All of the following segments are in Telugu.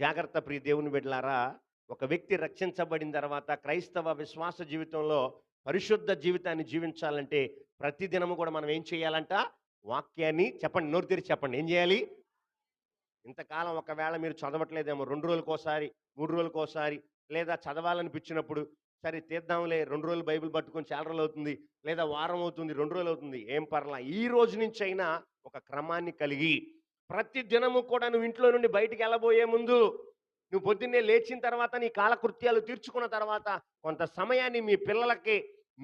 జాగ్రత్త ప్రియ దేవుని బిడ్డలారా, ఒక వ్యక్తి రక్షించబడిన తర్వాత క్రైస్తవ విశ్వాస జీవితంలో పరిశుద్ధ జీవితాన్ని జీవించాలంటే ప్రతిదినము కూడా మనం ఏం చేయాలంట? వాక్యాన్ని చెప్పండి, నోరు తెరిచి చెప్పండి. ఏం చేయాలి? ఇంతకాలం ఒకవేళ మీరు చదవట్లేదేమో, 2 రోజులకోసారి, 3 రోజులకోసారి, లేదా చదవాలనిపించినప్పుడు సరే తీద్దాంలే, 2 రోజులు బైబిల్ పట్టుకొని చాలా రోజులవుతుంది, లేదా వారం అవుతుంది, 2 రోజులవుతుంది, ఏం పర్లా. ఈ రోజు నుంచైనా ఒక క్రమాన్ని కలిగి ప్రతి దినము కూడా నువ్వు ఇంట్లో నుండి బయటికెళ్ళబోయే ముందు, నువ్వు పొద్దున్నే లేచిన తర్వాత నీ కాలకృత్యాలు తీర్చుకున్న తర్వాత కొంత సమయాన్ని మీ పిల్లలకి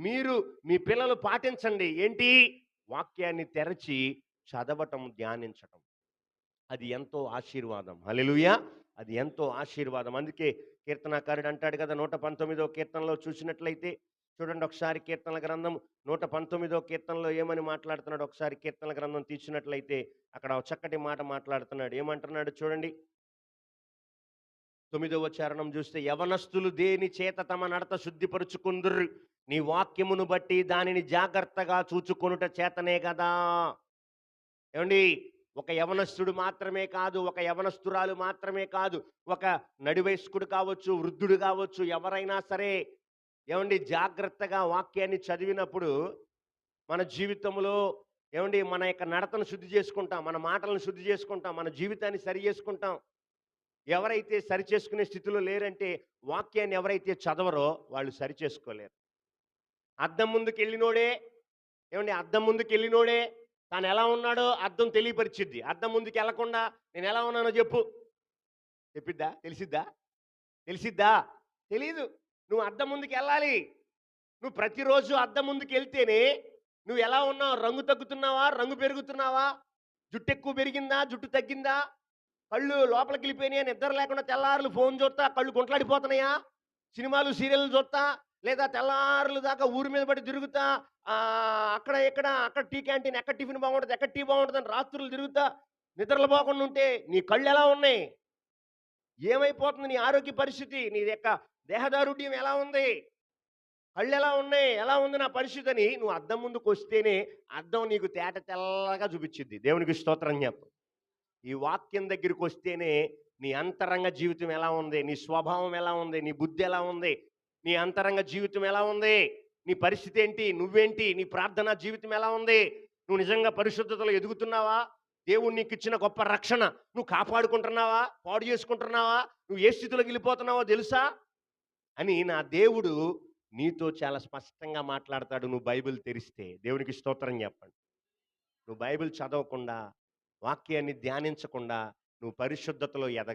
మీరు, మీ పిల్లలు పాటించండి. ఏంటి? వాక్యాన్ని తెరచి చదవటం, ధ్యానించటం. అది ఎంతో ఆశీర్వాదం. హల్లెలూయా! అది ఎంతో ఆశీర్వాదం. అందుకే కీర్తనాకారుడు అంటాడు కదా, 119వ కీర్తనలో చూసినట్లయితే చూడండి ఒకసారి, కీర్తనల గ్రంథం 119వ కీర్తనలో ఏమని మాట్లాడుతున్నాడు ఒకసారి కీర్తనల గ్రంథం తీసినట్లయితే అక్కడ ఒక చక్కటి మాట మాట్లాడుతున్నాడు. ఏమంటున్నాడు చూడండి. 9వ చరణం చూస్తే, యవనస్తులు దేని చేత తమ నడత శుద్ధిపరుచుకుందురు, నీ వాక్యమును బట్టి దానిని జాగ్రత్తగా చూచుకొనుట చేతనే కదా. ఏమండి? ఒక యవనస్తుడు మాత్రమే కాదు, ఒక యవనస్తురాలు మాత్రమే కాదు, ఒక నడివయస్కుడు కావచ్చు, వృద్ధుడు కావచ్చు, ఎవరైనా సరే ఏమండి జాగ్రత్తగా వాక్యాన్ని చదివినప్పుడు మన జీవితంలో ఏమండి మన యొక్క నడతను శుద్ధి చేసుకుంటాం, మన మాటలను శుద్ధి చేసుకుంటాం, మన జీవితాన్ని సరి చేసుకుంటాం. ఎవరైతే సరి చేసుకునే స్థితిలో లేరంటే వాక్యాన్ని ఎవరైతే చదవరో వాళ్ళు సరి చేసుకోలేరు. అద్దం ముందుకెళ్ళినోడే ఏమండి అద్దం ముందుకెళ్ళినోడే తాను ఎలా ఉన్నాడో అద్దం తెలియపరిచిద్ది. అద్దం ముందుకు వెళ్లకుండా నేను ఎలా ఉన్నానో చెప్పు, చెప్పిద్దా? తెలిసిద్దా? తెలిసిద్దా? తెలీదు. నువ్వు అద్దం ముందుకు వెళ్ళాలి. నువ్వు ప్రతిరోజు అద్దం ముందుకు వెళ్తేనే నువ్వు ఎలా ఉన్నావు, రంగు తగ్గుతున్నావా, రంగు పెరుగుతున్నావా, జుట్టు ఎక్కువ పెరిగిందా, జుట్టు తగ్గిందా, కళ్ళు లోపలికి వెళ్ళిపోయినాయా, నిద్ర లేకుండా తెల్లారులు ఫోన్ చూస్తా కళ్ళు గుంటలాడిపోతున్నాయా, సినిమాలు సీరియల్ చూస్తా, లేదా తెల్లారులు దాకా ఊరి మీద పడి తిరుగుతా, అక్కడ ఇక్కడ అక్కడ టీ క్యాంటీన్, ఎక్కడ టిఫిన్ బాగుంటుంది, ఎక్కడ టీ బాగుంటుంది అని రాత్రులు తిరుగుతా నిద్రలు పోకుండా ఉంటే నీ కళ్ళు ఎలా ఉన్నాయి? ఏమైపోతుంది నీ ఆరోగ్య పరిస్థితి? నీ యొక్క దేహదారుఢ్యం ఎలా ఉంది? కళ్ళు ఎలా ఉన్నాయి? ఎలా ఉంది నా పరిస్థితి అని నువ్వు అద్దం ముందుకు వస్తేనే అద్దం నీకు తేట తెల్లగా చూపించిద్ది. దేవునికి స్తోత్రం చెప్పు. ఈ వాక్యం దగ్గరికి వస్తేనే నీ అంతరంగ జీవితం ఎలా ఉంది, నీ స్వభావం ఎలా ఉంది, నీ బుద్ధి ఎలా ఉంది, నీ అంతరంగ జీవితం ఎలా ఉంది, నీ పరిస్థితి ఏంటి, నువ్వేంటి, నీ ప్రార్థనా జీవితం ఎలా ఉంది, నువ్వు నిజంగా పరిశుద్ధతలో ఎదుగుతున్నావా, దేవుడు నీకు ఇచ్చిన గొప్ప రక్షణ నువ్వు కాపాడుకుంటున్నావా, పాడు చేసుకుంటున్నావా, నువ్వు ఏ స్థితిలోకి వెళ్ళిపోతున్నావో తెలుసా అని నా దేవుడు నీతో చాలా స్పష్టంగా మాట్లాడతాడు. నువ్వు బైబిల్ తెరిస్తే. దేవునికి స్తోత్రం చెప్పండి. నువ్వు బైబిల్ చదవకుండా, వాక్యాన్ని ధ్యానించకుండా నువ్వు పరిశుద్ధతలో